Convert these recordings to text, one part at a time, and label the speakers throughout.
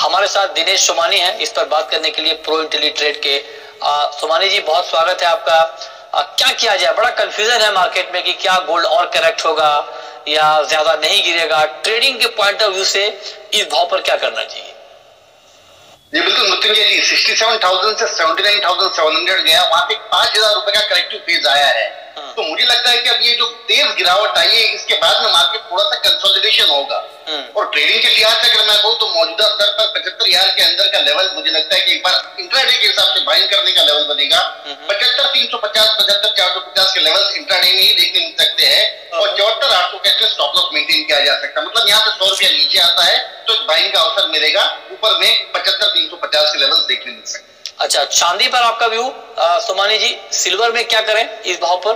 Speaker 1: हमारे साथ दिनेश सोमानी हैं इस पर बात करने के लिए, प्रो इंटेलीट्रेड के। सोमानी जी, बहुत स्वागत है आपका। क्या किया जाए, बड़ा कंफ्यूजन है मार्केट में कि क्या गोल्ड और करेक्ट होगा या ज्यादा नहीं गिरेगा। ट्रेडिंग के पॉइंट ऑफ व्यू से इस भाव पर क्या करना चाहिए?
Speaker 2: जी बिल्कुल मृत्युंजय जी, 67,000 से 79,700 गया, वहां पे 5,000 रुपए का करेक्टिव फेज आया है। तो मुझे लगता है कि अब ये जो तेज गिरावट आई है, इसके बाद में मार्केट थोड़ा सा कंसोलिडेशन होगा। और ट्रेडिंग के लिहाज से अगर मैं कहूँ तो मौजूदा स्तर पर 75,000 के अंदर का लेवल मुझे लगता है कि एक बार इंट्राडे के हिसाब से बाइंग करने का लेवल बनेगा। 75,350, 75,450 के लेवल इंट्राडे में ही देखने मिल सकते हैं और 74,800 के स्टॉप लॉस मेंटेन किया जा सकता है। मतलब यहाँ से 100 रुपया नीचे आता है तो बाइंग का अवसर मिलेगा, ऊपर में 75,350 के लेवल देखने मिल सकते हैं।
Speaker 1: अच्छा, चांदी पर आपका व्यू सोमानी जी, सिल्वर में क्या करें इस भाव पर?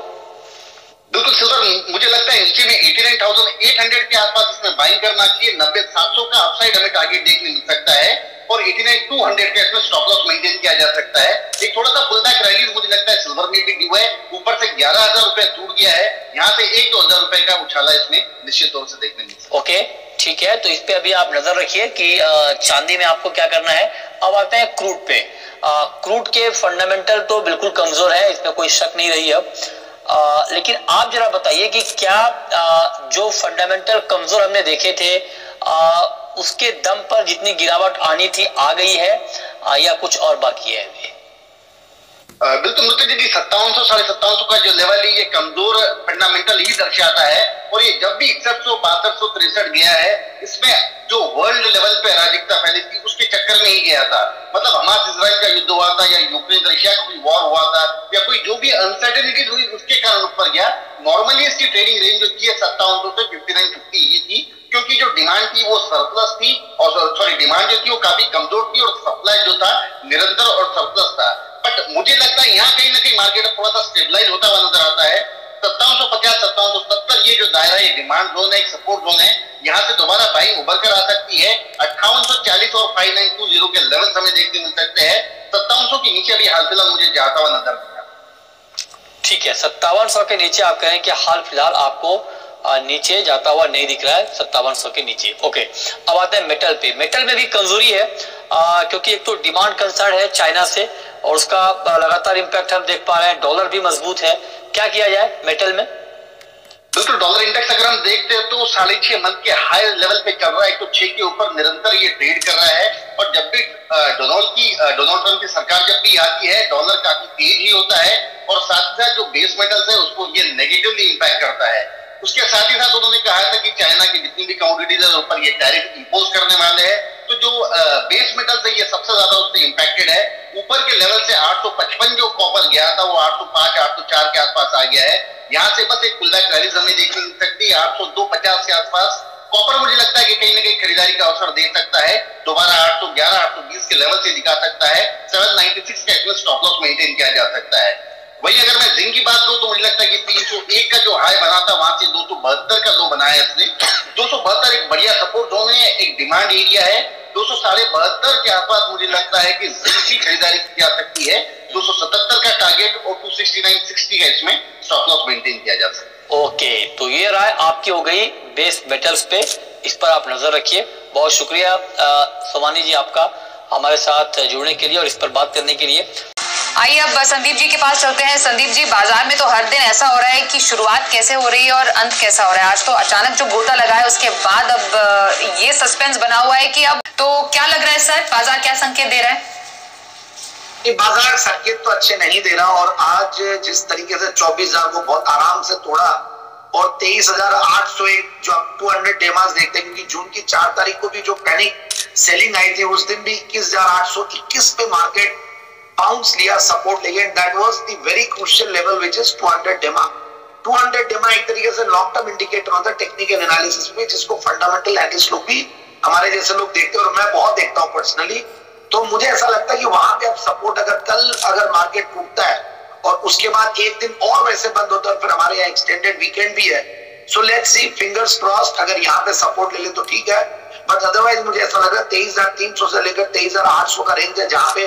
Speaker 2: बिल्कुल सिल्वर मुझे लगता है नीचे में 89,800 के आसपास इसमें बाइंग करना चाहिए। 90,700 का अपसाइड हमें टारगेट देखने मिल सकता है और 89,200 के इसमें स्टॉप लॉस मेंटेन किया जा सकता है। एक थोड़ा सा पुल बैक रैली मुझे लगता है सिल्वर में भी ड्यू है, ऊपर से 11,000 रुपए टूट गया है, यहाँ से 1-2 हजार रुपए का उछाला इसमें निश्चित तौर से देखने मिल सकता है।
Speaker 1: ओके, ठीक है, तो इस पे अभी आप नजर रखिए कि चांदी में आपको क्या करना है। अब आते हैं क्रूड पे। क्रूड के फंडामेंटल तो बिल्कुल कमजोर है, इसमें कोई शक नहीं रही अब। लेकिन आप जरा बताइए कि क्या जो फंडामेंटल कमजोर हमने देखे थे उसके दम पर जितनी गिरावट आनी थी आ गई है या कुछ और बाकी है अभी?
Speaker 2: बिल्कुल मुझे जी 5700 5750 का जो लेवल है ये कमजोर फंडामेंटल ही दर्शाता है और ये जब भी 6162-63 गया है, इसमें जो वर्ल्ड लेवल पे अराजकता फैली थी उसके चक्कर में ही गया था। मतलब हमास इजराइल का युद्ध हुआ था या यूक्रेन रशिया का कोई वॉर हुआ था या कोई जो भी अनसर्टेनिटी हुई उसके कारण ऊपर गया। नॉर्मली इसकी ट्रेडिंग रेंज जो थी 5700 से 5950 ही थी, क्योंकि जो डिमांड थी वो सरप्लस थी और सॉरी डिमांड जो थी वो काफी कमजोर थी और सप्लाई जो था निरंतर और सरप्लस था। बट मुझे लगता है यहाँ कहीं ना कहीं मार्केट थोड़ा सा स्टेबलाइज होता हुआ नजर आता है। 5750 5770 ये जो दायरा है, डिमांड जोन है, एक सपोर्ट जोन है, यहाँ से दोबारा बाइंग उभर कर आ सकती है। 5840 और 5920 के लेवल हमें देखने मिल सकते हैं। 5700 के नीचे अभी हाल फिलहाल मुझे जाता हुआ नजर नहीं आता।
Speaker 1: ठीक है, 5700 के नीचे आप कहें कि हाल फिलहाल आपको नीचे जाता हुआ नहीं दिख रहा है 5700 के नीचे। ओके, अब आते हैं मेटल पे। मेटल में भी कमजोरी है क्योंकि एक तो डिमांड कंसर्न है चाइना से और उसका लगातार इंपैक्ट हम देख पा रहे हैं। डॉलर भी मजबूत है, क्या किया जाए मेटल में?
Speaker 2: बिल्कुल, डॉलर इंडेक्स अगर हम देखते हैं तो 6.5 मंथ के हाई लेवल पे चल रहा है, तो 6 के ऊपर निरंतर ये ट्रेड कर रहा है। और जब भी डोनाल्ड ट्रंप की सरकार जब भी आती है, डॉलर काफी तेज ही होता है और साथ ही साथ जो बेस मेटल्स है उसको ये नेगेटिवली इंपैक्ट करता है। उसके साथ ही साथ उन्होंने कहा था कि चाइना की जितनी भी कमोडिटीज है ऊपर ये टैरिफ इंपोज करने वाले हैं, तो जो बेस मेटल्स है ये सबसे ज्यादा उससे इंपैक्टेड है। ऊपर के लेवल से 855 जो कॉपर गया था वो 805 804 के आसपास आ गया है। यहाँ से बस एक पुलबैक रैली हमें देखने मिल सकती है 802-50 के आसपास। कॉपर मुझे लगता है कि कहीं ना कहीं खरीदारी का अवसर दे सकता है, दोबारा 811 820 के लेवल से दिखा सकता है। 796 का इसमें स्टॉप लॉस मेंटेन किया जा सकता है। वही अगर मैं जिंक की बात करूं तो मुझे लगता है कि 301 का जो हाई बना था वहां से 272 का लो बनाया इसने। 272 एक बढ़िया सपोर्ट जोन है, एक डिमांड एरिया है। 272.5 के आसपास मुझे लगता है कि जिंक की खरीदारी की जा सकती है। 277 का टारगेट और 269.60 का इसमें स्टॉप लॉस मेंटेन किया जा सकता है।
Speaker 1: ओके, तो ये राय आपकी हो गई बेस मेटल्स पे, इस पर आप नजर रखिए। बहुत शुक्रिया सोमानी जी आपका हमारे साथ जुड़ने के लिए और इस पर बात करने के लिए।
Speaker 3: आइए अब संदीप जी के पास चलते हैं। संदीप जी, बाजार में तो हर दिन ऐसा हो रहा है कि शुरुआत कैसे हो रही है और अंत कैसा हो रहा है। आज तो अचानक जो गोता लगा है उसके बाद अब ये सस्पेंस बना हुआ है कि अब तो क्या लग रहा है सर, बाजार क्या संकेत दे रहा है?
Speaker 4: बाजार संकेत तो अच्छे नहीं दे रहा और आज जिस तरीके से 24,000 को बहुत आराम से तोड़ा और 23,801 जो 200 डेमास देखते हैं, क्योंकि जून की 4 तारीख को भी जो पैनिक सेलिंग आई थी उस दिन भी 21,821 पे मार्केट बाउंस लिया, सपोर्ट लिया। That was the very crucial level which is 200 डेमा। 200 डेमा एक तरीके से लॉन्ग टर्म इंडिकेटर होता है टेक्निकल एनालिसिस में, जिसको फंडामेंटल एनालिस्ट लोग भी हमारे जैसे लोग देखते हैं और मैं बहुत देखता हूं पर्सनली। तो मुझे ऐसा लगता है कि वहां पे अब सपोर्ट अगर मार्केट टूटता है और उसके बाद एक दिन और वैसे बंद होता है, फिर हमारे यहाँ एक्सटेंडेड वीकेंड भी है। So let's see, fingers crossed, अगर यहाँ पे सपोर्ट ले ले तो ठीक है, बट अदरवाइज मुझे ऐसा लग रहा है 23,300 से लेकर 23,800 का रेंज है जहां पे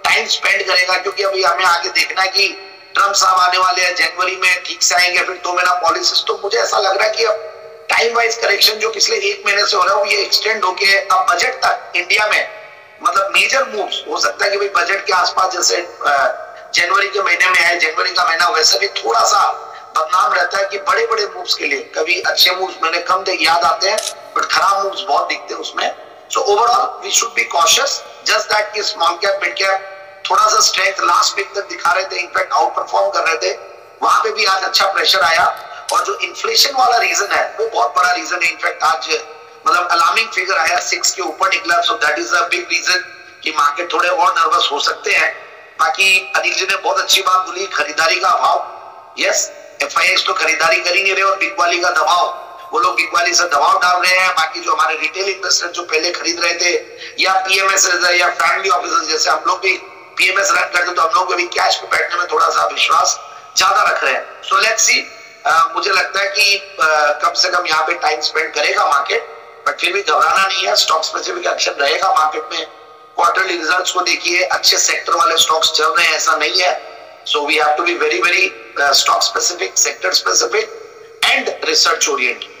Speaker 4: टाइम स्पेंड करेगा। क्योंकि अभी हमें आगे देखना है कि ट्रम्प साहब आने वाले हैं, जनवरी में ठीक से आएंगे, फिर 2 महीना पॉलिसीज। तो मुझे ऐसा लग रहा है कि अब टाइम वाइज करेक्शन जो पिछले 1 महीने से हो रहा है वो ये एक्सटेंड होके अब बजट तक इंडिया में मतलब मेजर मूव्स हो सकता है कि भाई बजट के आसपास जैसे जनवरी के महीने में है, जनवरी का महीना वैसे भी थोड़ा सा बदनाम रहता है कि बड़े बड़े मूव्स के लिए कभी अच्छे मूव्स मैंने कम याद आते हैं बट खराब मूव्स बहुत दिखते हैं उसमें। So overall we should be cautious, just that कि स्मॉल कैप मिड कैप थोड़ा सा स्ट्रेंथ लास्ट वीक तक दिखा रहे थे, इनफैक्ट आउट परफॉर्म कर रहे थे, वहां पे भी आज अच्छा प्रेशर आया। और जो इन्फ्लेशन वाला रीजन है वो बहुत बड़ा रीजन है, इनफैक्ट आज मतलब अलार्मिंग फिगर आया 6 के ऊपर निकला, so that is a big reason कि मार्केट थोड़े और नर्वस हो सकते हैं। बाकी अनिल जी ने बहुत अच्छी बात बोली, खरीदारी का अभाव। यस, एफआईआई तो खरीदारी कर ही नहीं रहे और बिग वाली का दबाव, वो लोग बिग वाली से दबाव डाल रहे हैं। बाकी जो हमारे रिटेल इन्वेस्टर जो पहले खरीद रहे थे या पीएमएस या फैमिली ऑफिसर्स, जैसे हम लोग भी पीएमएस रन करते तो हम लोग भी कैश पे बैठने में थोड़ा सा विश्वास ज्यादा रख रहे हैं। सो लेट्स सी, मुझे लगता है कि कम से कम यहाँ पे टाइम स्पेंड करेगा मार्केट, बट फिर भी घबराना नहीं है, स्टॉक स्पेसिफिक एक्शन रहेगा मार्केट में। क्वार्टरली रिजल्ट्स को देखिए, अच्छे सेक्टर वाले स्टॉक्स चल रहे हैं, ऐसा नहीं है। So we have to be very very stock specific, sector specific and research oriented.